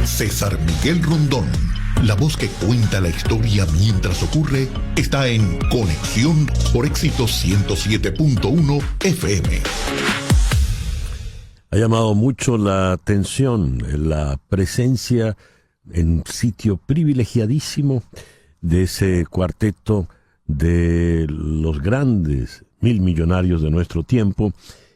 César Miguel Rondón, la voz que cuenta la historia mientras ocurre, está en Conexión por Éxitos 107.1 FM. Ha llamado mucho la atención la presencia en sitio privilegiadísimo de ese cuarteto de los grandes millonarios de nuestro tiempo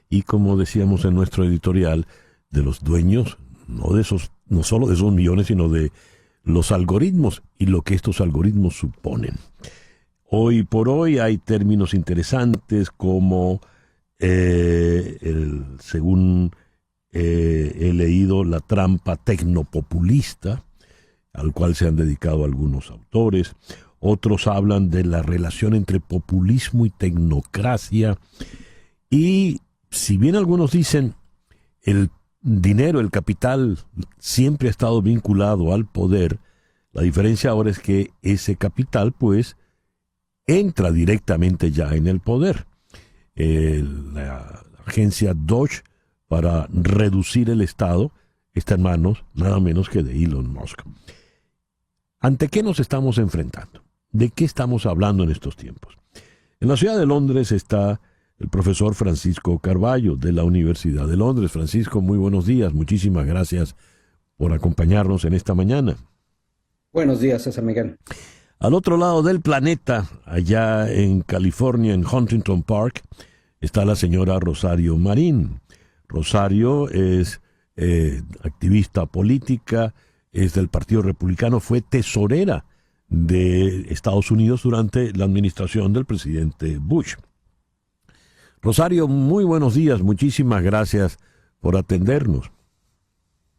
y, como decíamos en nuestro editorial, de los dueños no solo de esos millones, sino de los algoritmos y lo que estos algoritmos suponen. Hoy por hoy hay términos interesantes como según he leído, la trampa tecnopopulista, al cual se han dedicado algunos autores. Otros hablan de la relación entre populismo y tecnocracia. Y si bien algunos dicen el dinero, el capital, siempre ha estado vinculado al poder, la diferencia ahora es que ese capital, pues, entra directamente ya en el poder. La agencia Doge para reducir el Estado está en manos nada menos que de Elon Musk. ¿Ante qué nos estamos enfrentando? ¿De qué estamos hablando en estos tiempos? En la ciudad de Londres está el profesor Francisco Carballo de la Universidad de Londres. Francisco, muy buenos días. Muchísimas gracias por acompañarnos en esta mañana. Buenos días, César Miguel. Al otro lado del planeta, allá en California, en Huntington Park, está la señora Rosario Marín. Rosario es activista política, es del Partido Republicano, fue tesorera de Estados Unidos durante la administración del presidente Bush. Rosario, muy buenos días, muchísimas gracias por atendernos.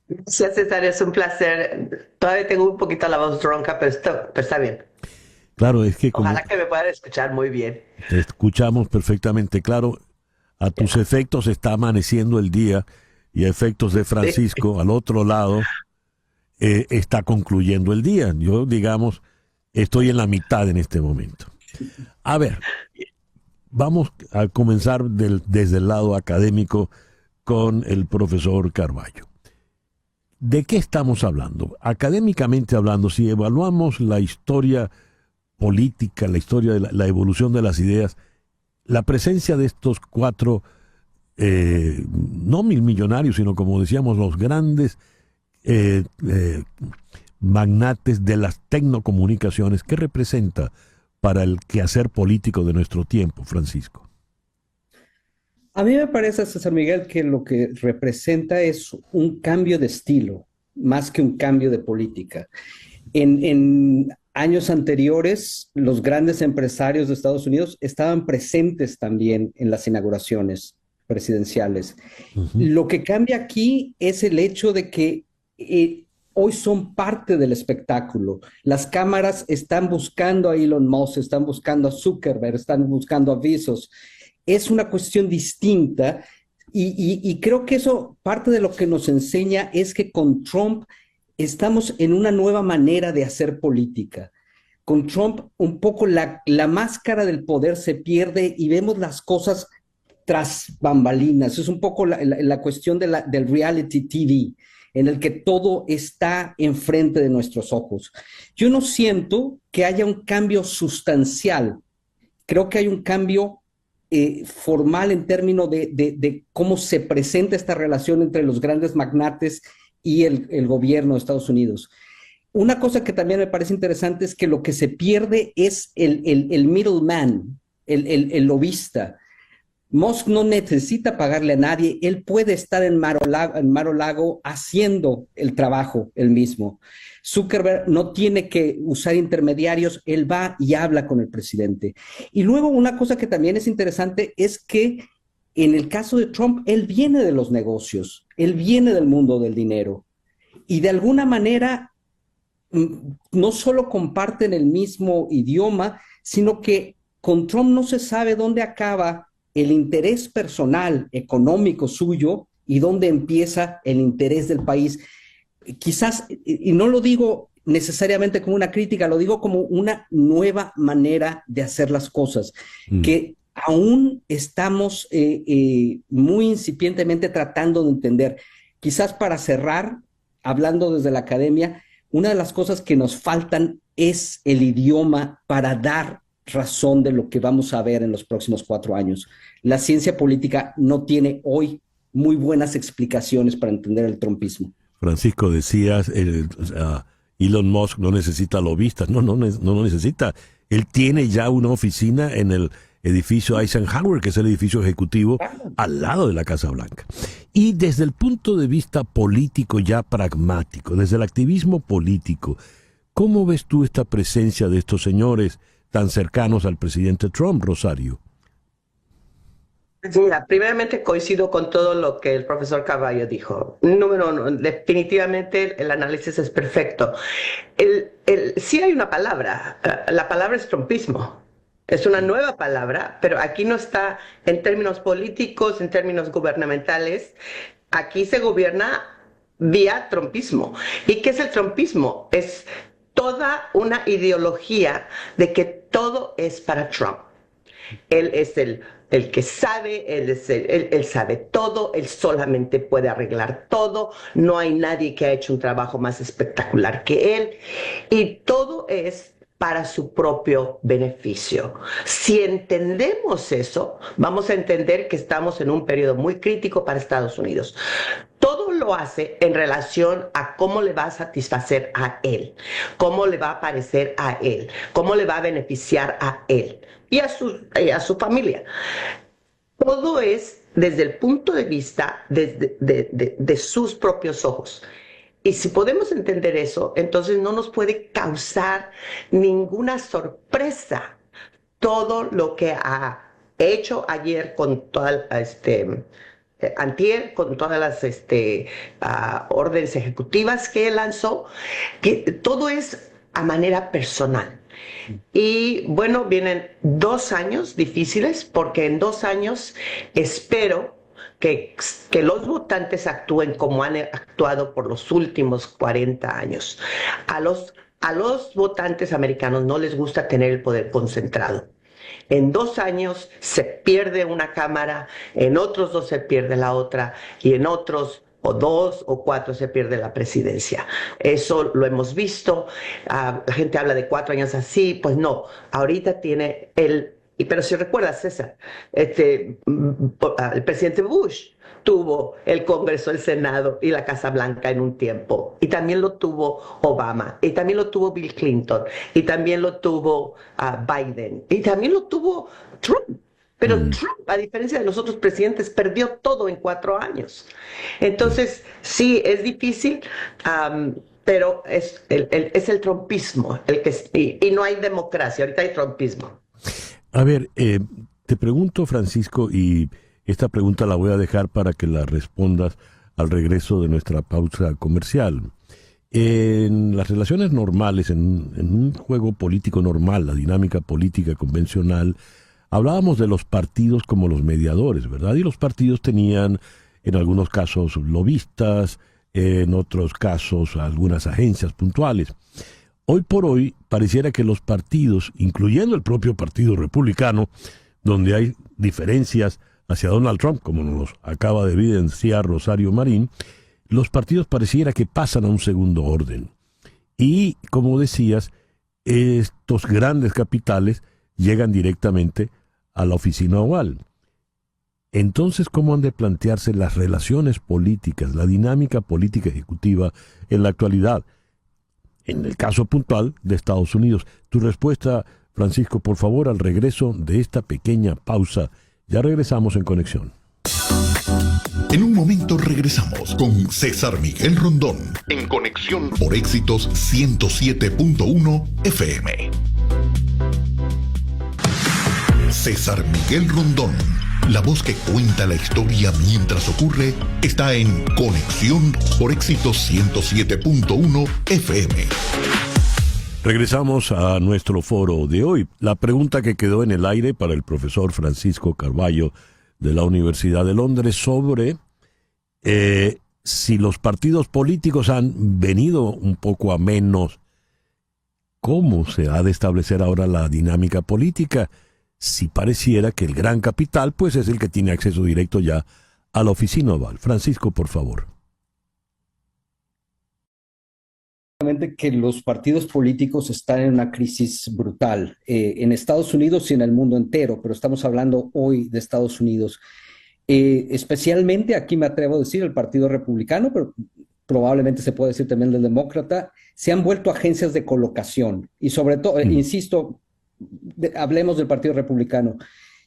Gracias, César, es un placer. Todavía tengo un poquito la voz ronca, pero está bien. Claro, es que ojalá que me puedan escuchar muy bien. Te escuchamos perfectamente, claro. A tus efectos está amaneciendo el día y a efectos de Francisco, al otro lado, está concluyendo el día. Yo, digamos, estoy en la mitad en este momento. A ver, vamos a comenzar desde el lado académico con el profesor Carballo. ¿De qué estamos hablando? Académicamente hablando, si evaluamos la historia política, la historia de la evolución de las ideas, la presencia de estos cuatro, no millonarios, sino como decíamos, los grandes magnates de las tecnocomunicaciones, ¿qué representa para el quehacer político de nuestro tiempo, Francisco? A mí me parece, César Miguel, que lo que representa es un cambio de estilo, más que un cambio de política. En años anteriores, los grandes empresarios de Estados Unidos estaban presentes también en las inauguraciones presidenciales. Uh-huh. Lo que cambia aquí es el hecho de que hoy son parte del espectáculo. Las cámaras están buscando a Elon Musk, están buscando a Zuckerberg, están buscando a Bezos. Es una cuestión distinta y creo que eso, parte de lo que nos enseña es que con Trump estamos en una nueva manera de hacer política. Con Trump un poco la máscara del poder se pierde y vemos las cosas tras bambalinas. Es un poco la cuestión del reality TV, en el que todo está enfrente de nuestros ojos. Yo no siento que haya un cambio sustancial. Creo que hay un cambio formal en términos de cómo se presenta esta relación entre los grandes magnates y el gobierno de Estados Unidos. Una cosa que también me parece interesante es que lo que se pierde es el middleman, el lobista. Musk no necesita pagarle a nadie, él puede estar en Mar a Lago haciendo el trabajo él mismo. Zuckerberg no tiene que usar intermediarios, él va y habla con el presidente. Y luego una cosa que también es interesante es que en el caso de Trump, él viene de los negocios, él viene del mundo del dinero y de alguna manera no solo comparten el mismo idioma, sino que con Trump no se sabe dónde acaba el interés personal, económico suyo y dónde empieza el interés del país. Quizás, y no lo digo necesariamente como una crítica, lo digo como una nueva manera de hacer las cosas, que aún estamos muy incipientemente tratando de entender. Quizás para cerrar, hablando desde la academia, una de las cosas que nos faltan es el idioma para dar razón de lo que vamos a ver en los próximos 4 años. La ciencia política no tiene hoy muy buenas explicaciones para entender el trumpismo. Francisco, decías, Elon Musk no necesita lobistas. No lo necesita. Él tiene ya una oficina en el edificio Eisenhower, que es el edificio ejecutivo al lado de la Casa Blanca. Y desde el punto de vista político ya pragmático, desde el activismo político, ¿cómo ves tú esta presencia de estos señores tan cercanos al presidente Trump, Rosario? Mira, primeramente coincido con todo lo que el profesor Carballo dijo. Número uno, definitivamente el análisis es perfecto. Sí hay una palabra, la palabra es trumpismo. Es una nueva palabra, pero aquí no está en términos políticos, en términos gubernamentales. Aquí se gobierna vía trumpismo. ¿Y qué es el trumpismo? Es toda una ideología de que todo es para Trump. Él es el que sabe, él sabe todo, él solamente puede arreglar todo, no hay nadie que ha hecho un trabajo más espectacular que él, y todo es para su propio beneficio. Si entendemos eso, vamos a entender que estamos en un periodo muy crítico para Estados Unidos. Todo lo hace en relación a cómo le va a satisfacer a él, cómo le va a parecer a él, cómo le va a beneficiar a él y a su familia. Todo es desde el punto de vista de sus propios ojos. Y si podemos entender eso, entonces no nos puede causar ninguna sorpresa todo lo que ha hecho ayer con toda antier, con todas las órdenes ejecutivas que lanzó, que todo es a manera personal. Y bueno, vienen 2 años difíciles, porque en 2 años espero que los votantes actúen como han actuado por los últimos 40 años. A los votantes americanos no les gusta tener el poder concentrado. En 2 años se pierde una cámara, en otros 2 se pierde la otra, y en otros o 2 o 4 se pierde la presidencia. Eso lo hemos visto. La gente habla de 4 años así, pues no. Ahorita tiene pero si recuerdas, César, el presidente Bush tuvo el Congreso, el Senado y la Casa Blanca en un tiempo. Y también lo tuvo Obama, y también lo tuvo Bill Clinton, y también lo tuvo Biden, y también lo tuvo Trump. Pero Trump, a diferencia de los otros presidentes, perdió todo en 4 años. Entonces, sí, es difícil, pero es el trumpismo, y no hay democracia, ahorita hay trumpismo. A ver, te pregunto, Francisco, y esta pregunta la voy a dejar para que la respondas al regreso de nuestra pausa comercial. En las relaciones normales, en un juego político normal, la dinámica política convencional, hablábamos de los partidos como los mediadores, ¿verdad? Y los partidos tenían, en algunos casos, lobistas, en otros casos, algunas agencias puntuales. Hoy por hoy, pareciera que los partidos, incluyendo el propio Partido Republicano, donde hay diferencias hacia Donald Trump, como nos acaba de evidenciar Rosario Marín, los partidos pareciera que pasan a un segundo orden. Y, como decías, estos grandes capitales llegan directamente a la oficina oval. Entonces, ¿cómo han de plantearse las relaciones políticas, la dinámica política ejecutiva en la actualidad? En el caso puntual de Estados Unidos. Tu respuesta, Francisco, por favor, al regreso de esta pequeña pausa. Ya regresamos en Conexión. En un momento regresamos con César Miguel Rondón en Conexión por Éxitos 107.1 FM. César Miguel Rondón, la voz que cuenta la historia mientras ocurre, está en Conexión por Éxitos 107.1 FM. Regresamos a nuestro foro de hoy. La pregunta que quedó en el aire para el profesor Francisco Carballo de la Universidad de Londres sobre si los partidos políticos han venido un poco a menos, ¿cómo se ha de establecer ahora la dinámica política? Si pareciera que el gran capital pues es el que tiene acceso directo ya a la oficina oval. Francisco, por favor. que los partidos políticos están en una crisis brutal en Estados Unidos y en el mundo entero, pero estamos hablando hoy de Estados Unidos. Especialmente, aquí me atrevo a decir, el Partido Republicano, pero probablemente se puede decir también del Demócrata, se han vuelto agencias de colocación. Y sobre todo, insisto, hablemos del Partido Republicano.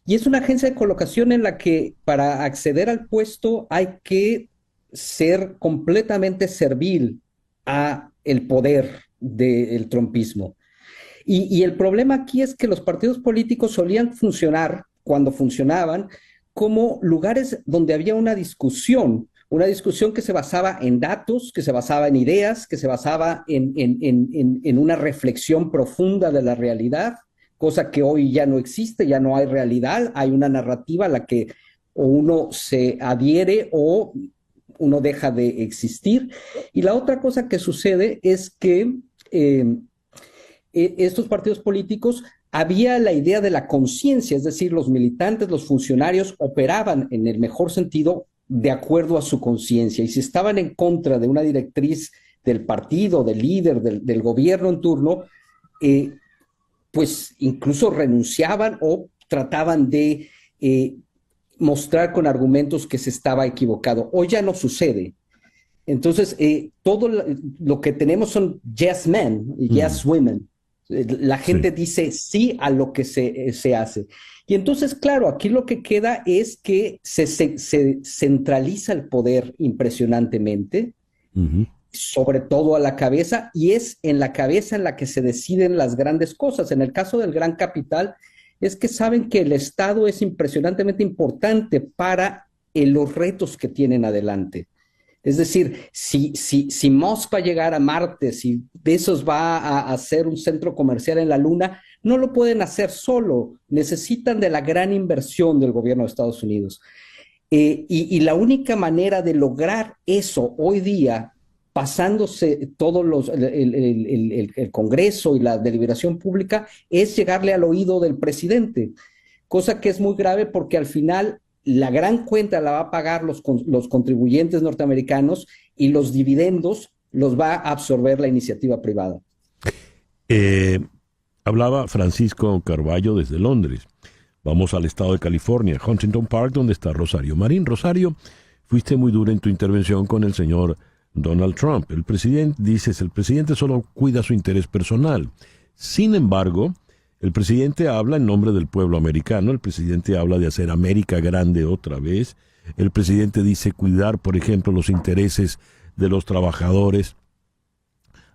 Y es una agencia de colocación en la que para acceder al puesto hay que ser completamente servil a el poder del trumpismo. Y el problema aquí es que los partidos políticos solían funcionar, cuando funcionaban, como lugares donde había una discusión que se basaba en datos, que se basaba en ideas, que se basaba en una reflexión profunda de la realidad, cosa que hoy ya no existe, ya no hay realidad, hay una narrativa a la que o uno se adhiere o uno deja de existir. Y la otra cosa que sucede es que estos partidos políticos había la idea de la conciencia, es decir, los militantes, los funcionarios operaban en el mejor sentido de acuerdo a su conciencia, y si estaban en contra de una directriz del partido, del líder, del gobierno en turno, pues incluso renunciaban o trataban de mostrar con argumentos que se estaba equivocado. Hoy ya no sucede. Entonces, todo lo que tenemos son yes men y yes women. La gente dice sí a lo que se hace. Y entonces, claro, aquí lo que queda es que se centraliza el poder impresionantemente, sobre todo a la cabeza, y es en la cabeza en la que se deciden las grandes cosas. En el caso del gran capital, es que saben que el Estado es impresionantemente importante para los retos que tienen adelante. Es decir, si Musk va a llegar a Marte, si Bezos va a hacer un centro comercial en la Luna, no lo pueden hacer solo. Necesitan de la gran inversión del gobierno de Estados Unidos. Y la única manera de lograr eso hoy día, pasándose todo el Congreso y la deliberación pública, es llegarle al oído del presidente, cosa que es muy grave porque al final la gran cuenta la va a pagar los contribuyentes norteamericanos y los dividendos los va a absorber la iniciativa privada. Hablaba Francisco Carballo desde Londres. Vamos al estado de California, Huntington Park, donde está Rosario Marín. Rosario, fuiste muy dura en tu intervención con el señor Donald Trump. El presidente solo cuida su interés personal. Sin embargo, el presidente habla en nombre del pueblo americano, el presidente habla de hacer América grande otra vez, el presidente dice cuidar, por ejemplo, los intereses de los trabajadores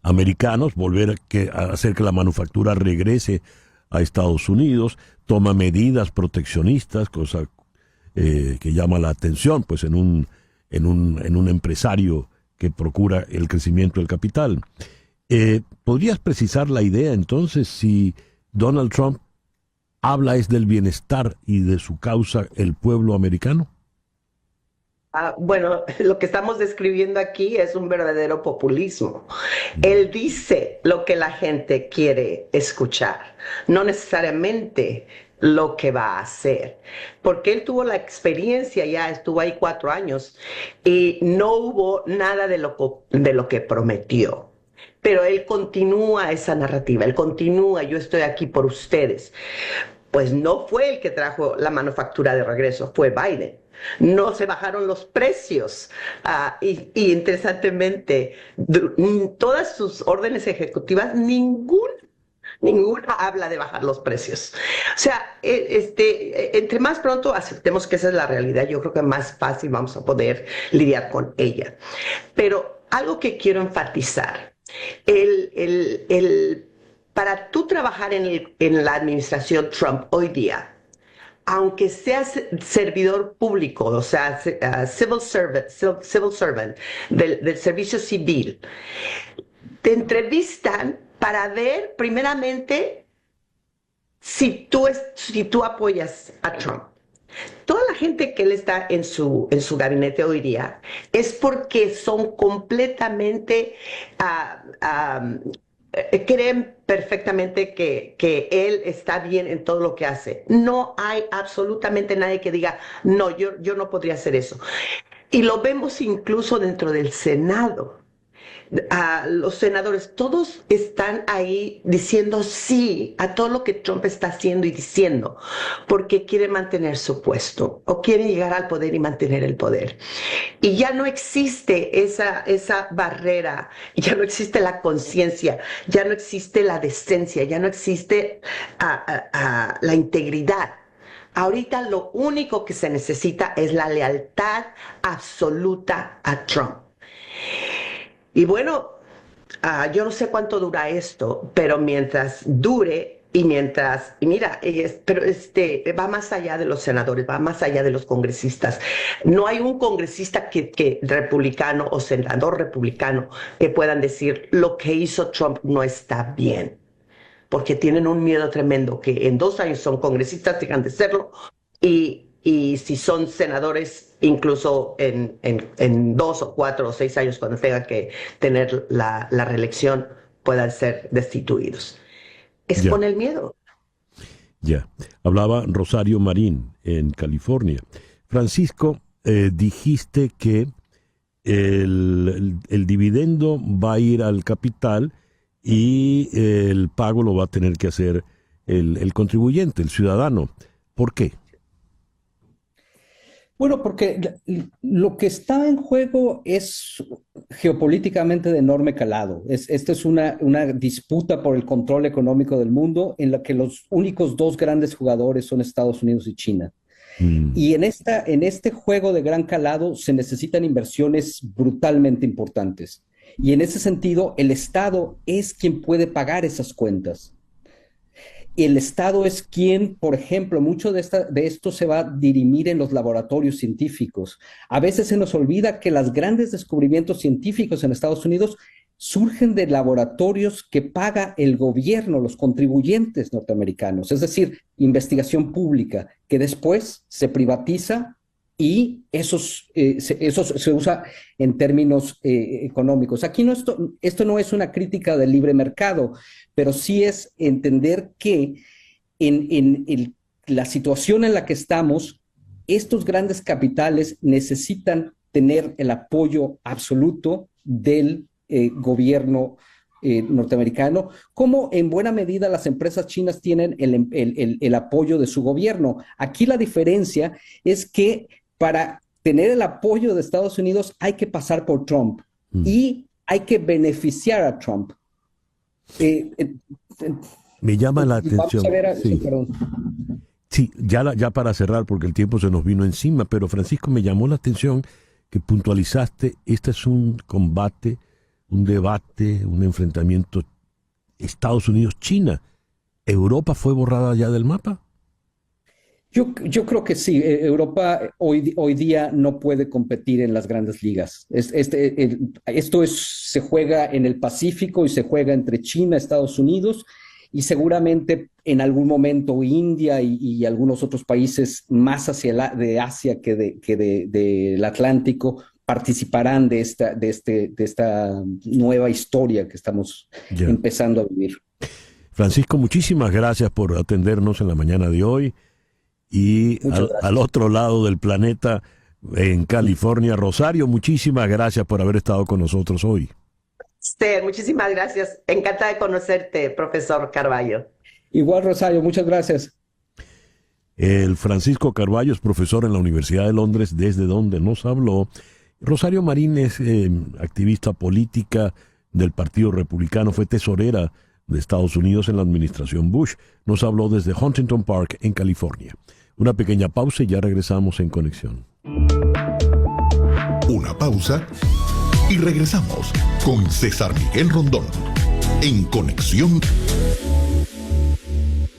americanos, volver a hacer que la manufactura regrese a Estados Unidos, toma medidas proteccionistas, cosa que llama la atención pues en un empresario que procura el crecimiento del capital. ¿Podrías precisar la idea entonces si Donald Trump habla es del bienestar y de su causa el pueblo americano? Bueno, lo que estamos describiendo aquí es un verdadero populismo. Él dice lo que la gente quiere escuchar, no necesariamente lo que va a hacer, porque él tuvo la experiencia, ya estuvo ahí 4 años y no hubo nada de lo que prometió. Pero él continúa esa narrativa, él continúa, yo estoy aquí por ustedes. Pues no fue el que trajo la manufactura de regreso, fue Biden. No se bajaron los precios. Y interesantemente, todas sus órdenes ejecutivas, ninguna habla de bajar los precios. O sea, entre más pronto aceptemos que esa es la realidad, yo creo que más fácil vamos a poder lidiar con ella. Pero algo que quiero enfatizar, para tú trabajar en la administración Trump hoy día, aunque seas servidor público, o sea, civil servant del servicio civil, te entrevistan para ver primeramente si tú apoyas a Trump. Toda la gente que él está en su gabinete hoy día es porque son completamente creen perfectamente que él está bien en todo lo que hace. No hay absolutamente nadie que diga, no, yo no podría hacer eso. Y lo vemos incluso dentro del Senado. a los senadores, todos están ahí diciendo sí a todo lo que Trump está haciendo y diciendo, porque quieren mantener su puesto o quieren llegar al poder y mantener el poder. Y ya no existe esa barrera, ya no existe la conciencia, ya no existe la decencia, ya no existe la integridad. Ahorita lo único que se necesita es la lealtad absoluta a Trump. Y bueno, yo no sé cuánto dura esto, pero mientras dure y mira, pero va más allá de los senadores, va más allá de los congresistas. No hay un congresista que republicano o senador republicano que puedan decir lo que hizo Trump no está bien, porque tienen un miedo tremendo que en 2 años son congresistas, dejan de serlo, y si son senadores, incluso en 2 o 4 o 6 años, cuando tengan que tener la reelección, puedan ser destituidos. Es con el miedo. Ya. Hablaba Rosario Marín en California. Francisco, dijiste que el dividendo va a ir al capital y el pago lo va a tener que hacer el contribuyente, el ciudadano. ¿Por qué? Bueno, porque lo que está en juego es geopolíticamente de enorme calado. Esta es una disputa por el control económico del mundo en la que los únicos 2 grandes jugadores son Estados Unidos y China. Y en este juego de gran calado se necesitan inversiones brutalmente importantes. Y en ese sentido, el Estado es quien puede pagar esas cuentas. El Estado es quien, por ejemplo, mucho de esto se va a dirimir en los laboratorios científicos. A veces se nos olvida que los grandes descubrimientos científicos en Estados Unidos surgen de laboratorios que paga el gobierno, los contribuyentes norteamericanos, es decir, investigación pública, que después se privatiza y eso se usa en términos económicos. Aquí esto no es una crítica del libre mercado, pero sí es entender que en la situación en la que estamos, estos grandes capitales necesitan tener el apoyo absoluto del gobierno norteamericano, como en buena medida las empresas chinas tienen el apoyo de su gobierno. Aquí la diferencia es que para tener el apoyo de Estados Unidos hay que pasar por Trump y hay que beneficiar a Trump. Me llama la atención. Sí, ya para cerrar, porque el tiempo se nos vino encima, pero Francisco, me llamó la atención que puntualizaste, este es un combate, un debate, un enfrentamiento Estados Unidos-China. ¿Europa fue borrada ya del mapa? Yo creo que sí. Europa hoy día no puede competir en las grandes ligas. Se juega en el Pacífico y se juega entre China, Estados Unidos y seguramente en algún momento India y algunos otros países más de Asia que del Atlántico participarán de esta nueva historia que estamos empezando a vivir. Francisco, muchísimas gracias por atendernos en la mañana de hoy. Y al otro lado del planeta, en California, Rosario, muchísimas gracias por haber estado con nosotros hoy. Esther, muchísimas gracias. Encantada de conocerte, profesor Carballo. Igual, Rosario, muchas gracias. El Francisco Carballo es profesor en la Universidad de Londres, desde donde nos habló. Rosario Marín es activista política del Partido Republicano, fue tesorera de Estados Unidos en la administración Bush. Nos habló desde Huntington Park, en California. Una pequeña pausa y ya regresamos en Conexión. Una pausa y regresamos con César Miguel Rondón en Conexión